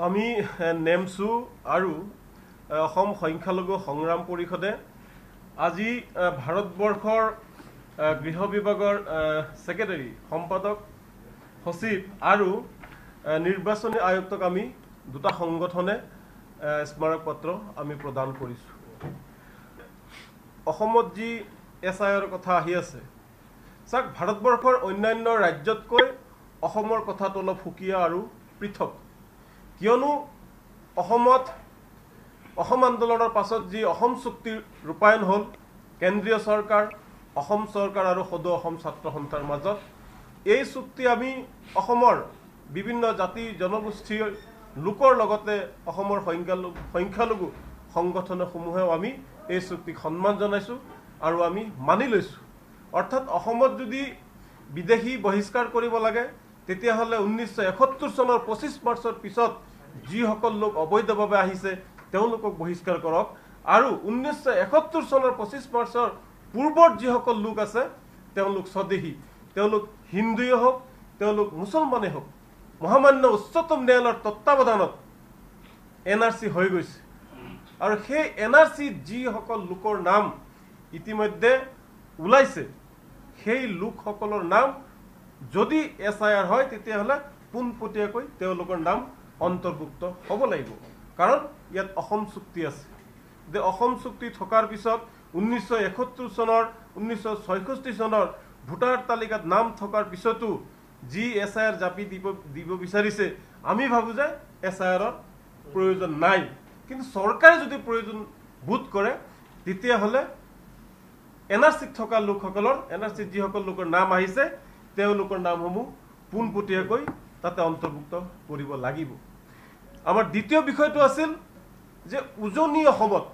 আমি নেমছু আৰু অসম সংখ্যালঘু সংগ্ৰাম পৰিষদে আজি ভাৰতবৰ্ষৰ গৃহ বিভাগৰ সেক্ৰেটাৰী সম্পাদক সচিব আৰু নিৰ্বাচনী আয়ুক্তক আমি দুটা সংগঠনে স্মাৰক পত্ৰ আমি প্ৰদান কৰিছো। অসমত যি SIR কথা আহি আছে, চাওক ভাৰতবৰ্ষৰ অন্যান্য ৰাজ্যতকৈ অসমৰ কথাটো অলপ সুকীয়া আৰু পৃথক। কিয়নো অসমত অসম আন্দোলনৰ পাছত যি অসম চুক্তিৰ ৰূপায়ণ হ'ল, কেন্দ্ৰীয় চৰকাৰ, অসম চৰকাৰ আৰু সদৌ অসম ছাত্ৰ সন্থাৰ মাজত, এই চুক্তি আমি অসমৰ বিভিন্ন জাতি জনগোষ্ঠীৰ লোকৰ লগতে অসমৰ সংখ্যালঘু সংগঠনসমূহেও আমি এই চুক্তিক সন্মান জনাইছোঁ আৰু আমি মানি লৈছোঁ। অৰ্থাৎ অসমত যদি বিদেশী বহিষ্কাৰ কৰিব লাগে, তেতিয়াহ'লে 1971 চনৰ 25 মাৰ্চৰ পিছত যিসকল লোক অবৈধভাৱে আহিছে তেওঁলোকক বহিষ্কাৰ কৰক, আৰু 1971 চনৰ 25 মাৰ্চৰ পূৰ্বৰ যিসকল লোক আছে তেওঁলোক স্বদেশী, তেওঁলোক হিন্দুৱে হওক, তেওঁলোক মুছলমানেই হওক, মহামান্য উচ্চতম ন্যায়ালয়ৰ তত্ত্বাৱধানত NRC হৈ গৈছে। আৰু সেই NRC যিসকল লোকৰ নাম ইতিমধ্যে ওলাইছে, সেই লোকসকলৰ নাম যদি SIR হয় তেতিয়াহ'লে পোনপটীয়াকৈ তেওঁলোকৰ নাম অন্তৰ্ভুক্ত হ'ব লাগিব। কাৰণ ইয়াত অসম চুক্তি আছে। যে অসম চুক্তি থকাৰ পিছত 1971 চনৰ 1966 চনৰ ভোটাৰ তালিকাত নাম থকাৰ পিছতো যি SIR জাপি দিব বিচাৰিছে, আমি ভাবোঁ যে SIRৰ প্ৰয়োজন নাই। কিন্তু চৰকাৰে যদি প্ৰয়োজন বোধ কৰে তেতিয়াহ'লে NRCত থকা লোকসকলৰ, NRCত যিসকল লোকৰ নাম আহিছে তেওঁলোকৰ নামসমূহ পোনপটীয়াকৈ তাতে অন্তৰ্ভুক্ত কৰিব লাগিব। আমাৰ দ্বিতীয় বিষয়টো আছিল যে উজনি অসমত,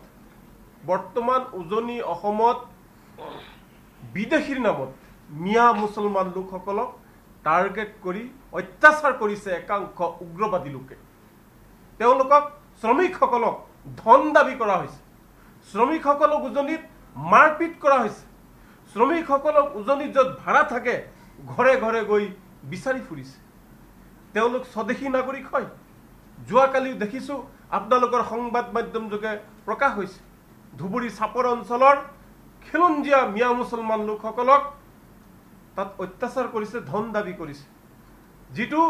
বৰ্তমান উজনি অসমত বিদেশীৰ নামত মিয়া মুছলমান লোকসকলক টাৰ্গেট কৰি অত্যাচাৰ কৰিছে একাংশ উগ্ৰবাদী লোকে। তেওঁলোকক, শ্ৰমিকসকলক ধন দাবী কৰা হৈছে, শ্ৰমিকসকলক উজনিত মাৰপিট কৰা হৈছে, শ্ৰমিকসকলক উজনিত য'ত ভাড়া থাকে ঘৰে ঘৰে গৈ বিচাৰি ফুৰিছে। তেওঁলোক স্বদেশী নাগৰিক হয়। যোৱাকালিও দেখিছোঁ আপোনালোকৰ সংবাদ মাধ্যম যোগে প্ৰকাশ হৈছে, ধুবুৰী চাপৰ অঞ্চলৰ খিলঞ্জীয়া মিয়া মুছলমান লোকসকলক তাত অত্যাচাৰ কৰিছে, ধন দাবী কৰিছে, যিটো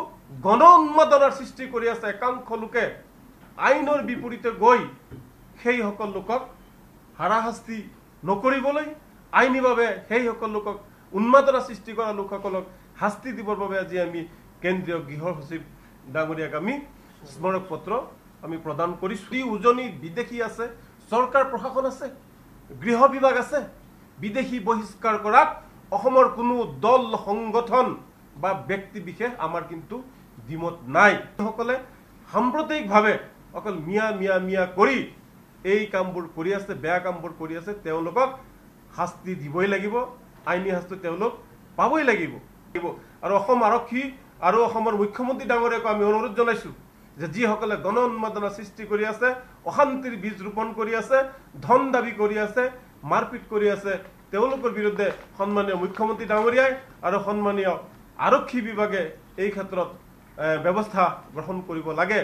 গণ উন্মাদনাৰ সৃষ্টি কৰি আছে। একাংশ লোকে আইনৰ বিপৰীতে গৈ সেইসকল লোকক হাৰাশাস্তি নকৰিবলৈ, আইনীভাৱে সেইসকল লোকক, উন্মাদনা সৃষ্টি কৰা লোকসকলক শাস্তি দিবৰ বাবে আজি আমি কেন্দ্ৰীয় গৃহ সচিব ডাঙৰীয়াক আমি স্মাৰক পত্ৰ আমি প্ৰদান কৰিছোঁ। উজনি বিদেশী আছে, চৰকাৰ প্ৰশাসন আছে, গৃহ বিভাগ আছে। বিদেশী বহিষ্কাৰ কৰাত অসমৰ কোনো দল, সংগঠন বা ব্যক্তি বিশেষ আমাৰ কিন্তু দ্বিমত নাই। সকলে সাম্প্ৰদায়িকভাৱে অকল মিয়া মিয়া মিয়া কৰি এই কামবোৰ কৰি আছে, বেয়া কামবোৰ কৰি আছে, তেওঁলোকক শাস্তি দিবই লাগিব, আইনী শাস্তি তেওঁলোক পাবই লাগিব। আৰু অসম আৰক্ষী আৰু অসমৰ মুখ্যমন্ত্ৰী ডাঙৰীয়াকো আমি অনুৰোধ জনাইছোঁ যে যিসকলে গণ উন্মাদনা সৃষ্টি কৰি আছে, অশান্তিৰ বীজ ৰোপণ কৰি আছে, ধন দাবী কৰি আছে, মাৰপিট কৰি আছে, তেওঁলোকৰ বিৰুদ্ধে সন্মানীয় মুখ্যমন্ত্ৰী ডাঙৰীয়াই আৰু সন্মানীয় আৰক্ষী বিভাগে এই ক্ষেত্ৰত ব্যৱস্থা গ্ৰহণ কৰিব লাগে।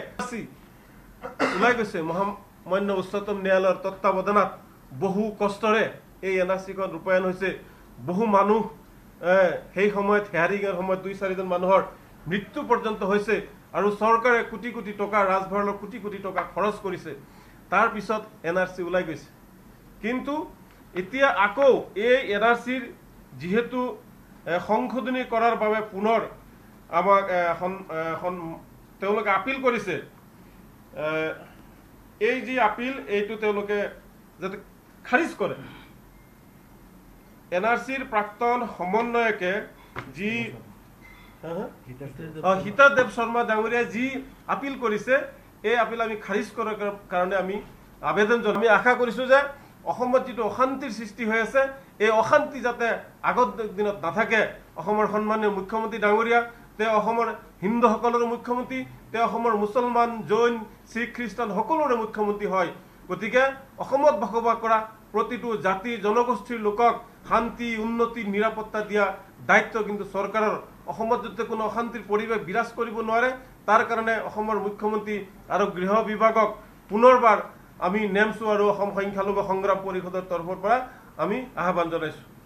ওলাই গৈছে মহামান্য উচ্চতম ন্যায়ালয়ৰ তত্ত্বাৱধানত বহু কষ্টৰে এই NRCখন ৰূপায়ণ হৈছে। বহু মানুহ সেই সময়ত হেয়াৰিঙৰ সময়ত 2-4জন মানুহৰ মৃত্যু পৰ্যন্ত হৈছে আৰু চৰকাৰে কোটি কোটি টকা, ৰাজভঁৰালৰ কোটি কোটি টকা খৰচ কৰিছে। তাৰপিছত NRC ওলাই গৈছে। কিন্তু এতিয়া আকৌ এই NRCৰ যিহেতু সংশোধনী কৰাৰ বাবে পুনৰ আমাক তেওঁলোকে আপিল কৰিছে, এই যি আপিল, এইটো তেওঁলোকে যাতে খাৰিজ কৰে। NRCৰ প্ৰাক্তন সমন্বয়কে যি হিতাদেৱ শৰ্মা ডাঙৰীয়াই যি আপিল কৰিছে, এই আপিল আমি খাৰিজ কৰাৰ কাৰণে আমি আবেদন জনাম। আমি আশা কৰিছোঁ যে অসমত যিটো অশান্তিৰ সৃষ্টি হৈ আছে, এই অশান্তি যাতে আগত দিনত নাথাকে। অসমৰ সন্মানীয় মুখ্যমন্ত্ৰী ডাঙৰীয়া, তেওঁ অসমৰ হিন্দুসকলৰো মুখ্যমন্ত্ৰী, তেওঁ অসমৰ মুছলমান, জৈন, শিখ, খ্ৰীষ্টান সকলোৰে মুখ্যমন্ত্ৰী হয়। গতিকে অসমত বসবাস কৰা প্ৰতিটো জাতি জনগোষ্ঠীৰ লোকক শান্তি, উন্নতি, নিৰাপত্তা দিয়া দায়িত্ব কিন্তু চৰকাৰৰ, অসমত যাতে কোনো অশান্তিৰ পৰিৱেশ বিৰাজ কৰিব নোৱাৰে তাৰ কাৰণে অসমৰ মুখ্যমন্ত্ৰী আৰু গৃহ বিভাগক পুনৰবাৰ আমি নেমছো আৰু অসম সংখ্যালঘু সংগ্ৰাম পৰিষদৰ তৰফৰ পৰা আমি আহ্বান জনাইছোঁ।